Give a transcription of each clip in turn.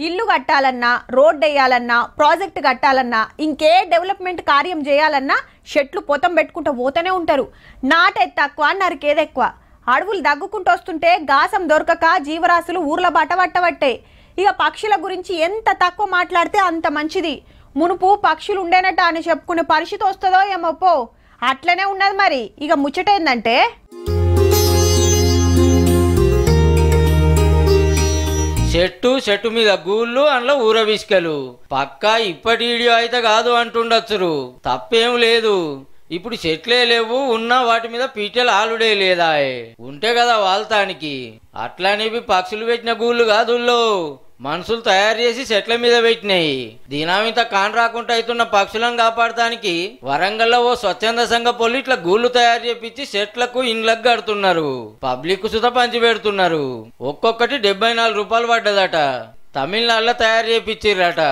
ఇల్లు కట్టాలన్నా, road వేయాలన్నా, project కట్టాలన్నా, ఇంకే డెవలప్మెంట్ కార్యం చేయాలన్నా చెట్లు పొతం పెట్టుకుంటూ పోతూనే ఉంటారు. నాటేది తక్కువ, నరికేది ఎక్కువ. అడవులు దగ్గుకుంటూ వస్తుంటే గాసం దొరకక జీవరాశులు ఊర్ల బాట పట్టబట్టే. ఇక పక్షుల గురించి ఎంత తక్కువ మాట్లాడితే అంత మంచిది. మునుపు పక్షులు ఉండేనట అని చెప్పుకునే పరిస్థితి వస్తుందో ఏమో పో. అట్లనే ఉన్నది మరి. ఇక ముచ్చటేందంటే చెట్టు మీద గూళ్ళు అందులో ఊరవిసుకలు. పక్కా ఇప్పటి వీడియో అయితే కాదు అంటుండొచ్చురు. తప్పేం లేదు. ఇప్పుడు చెట్లే లేవు, ఉన్నా వాటి మీద పీటలు ఆలుడే లేదా. ఉంటే కదా వాళ్తానికి. అట్లానేవి పక్షులు పెట్టిన గూళ్ళు కాదుల్లో, మనుషులు తయారు చేసి చెట్ల మీద పెట్టినాయి. దీనామింత కాన్ రాకుండా అవుతున్న పక్షులను కాపాడటానికి వరంగల్లో ఓ స్వచ్ఛంద సంఘ పొల్లు ఇట్లా గూళ్ళు తయారు చేపించి చెట్లకు ఇండ్లకు కడుతున్నారు. పబ్లిక్ సుత పంచి పెడుతున్నారు. ఒక్కొక్కటి 74 రూపాయలు పడ్డదట. తమిళనాడులో తయారు చేపించిర్రట.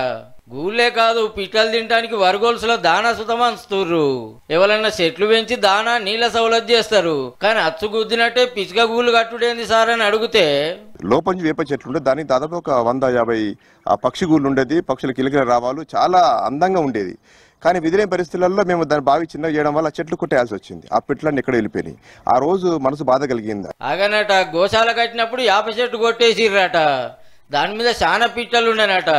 గూళ్ళే కాదు, పిట్టలు తినడానికి వరగోల్సులో దానా సుతం అంచుతుర్రు. ఎవరన్నా చెట్లు పెంచి దానా నీళ్ళ సౌలభ్యం చేస్తారు. కానీ అచ్చు గుద్దినట్టే పిచ్చుక గూళ్ళు కట్టుడేంది సార్ అని అడిగితే, లోపంచి వేప చెట్లు ఉండే దానికి దాదాపు ఒక 150 పక్షి గూళ్ళు ఉండేది. పక్షుల కిలకిల రావాలు చాలా అందంగా ఉండేది. కానీ విధిలేని పరిస్థితులలో మేము దాన్ని బావి చిన్నగా చేయడం వల్ల చెట్లు కొట్టేయాల్సి వచ్చింది. ఆ పిట్లన్నీ ఎక్కడ వెళ్ళిపోయినాయి. ఆ రోజు మనసు బాధ కలిగింది. అగనట గోశాల కట్టినప్పుడు యాప చెట్టు కొట్టేసిర్రట. దాని మీద చాలా పిట్టలు ఉండేనట.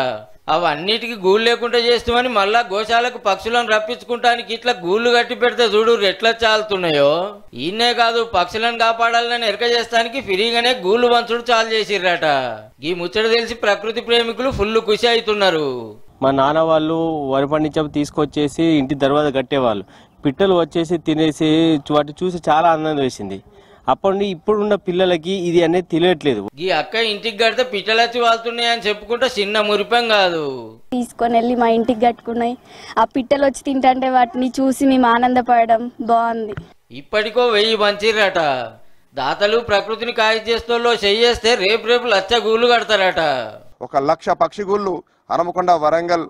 అవన్నిటికి గూళ్ళు లేకుండా చేస్తామని మళ్ళా గోశాలకు పక్షులను రప్పించుకుంటానికి ఇట్లా గూళ్ళు కట్టి పెడితే చూడు ఎట్లా చాలుతున్నాయో. ఈయనే కాదు, పక్షులను కాపాడాలని ఎరక చేస్తానికి ఫ్రీగానే గూళ్ళు వంచుడు చాలు చేసిర్రట. ఈ ముచ్చట తెలిసి ప్రకృతి ప్రేమికులు ఫుల్ ఖుషి అవుతున్నారు. మా నాన్న వాళ్ళు వరి పండించే తీసుకొచ్చేసి ఇంటి దర్వాజా కట్టేవాళ్ళు. పిట్టలు వచ్చేసి తినేసి వాటి చూసి చాలా ఆనందం వేసింది. అప్పటి ఇప్పుడున్న పిల్లలకి ఇది అనేది తెలియట్లేదు. ఈ అక్క ఇంటికి కడితే పిట్టలు వచ్చి వాళ్తున్నాయి అని చెప్పుకుంటే చిన్న మురిపం కాదు. తీసుకొని వెళ్ళి మా ఇంటికి కట్టుకున్నాయి. ఆ పిట్టలు వచ్చి తింటే వాటిని చూసి మేము ఆనందపడడం బాగుంది. ఇప్పటికో 1000 పంచిర్రట. దాతలు ప్రకృతిని కాయ చేస్తోళ్ళు చెయ్యేస్తే రేపు లచ్చ గూళ్ళు కడతారట. 1,00,000 పక్షి గూళ్ళు హనుమకొండ, వరంగల్,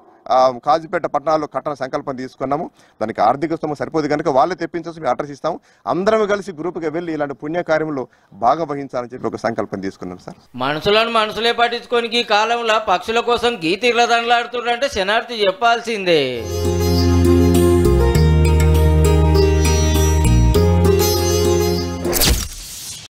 కాజీపేట పట్టణాల్లో కట్టణ సంకల్పం తీసుకున్నాము. దానికి ఆర్థిక స్థోమత సరిపోదు కనుక వాళ్ళే తెప్పించేసి మేము అడ్రస్ ఇస్తాము. అందరం కలిసి గ్రూప్గా వెళ్ళి ఇలాంటి పుణ్య కార్యంలో భాగవహించాలని చెప్పి ఒక సంకల్పం తీసుకున్నాం సార్. మనుషులను మనుషులే పట్టించుకొని ఈ కాలంలో పక్షుల కోసం గీతిర్ల దండలాడుతున్నారంటే శనార్థి చెప్పాల్సిందే.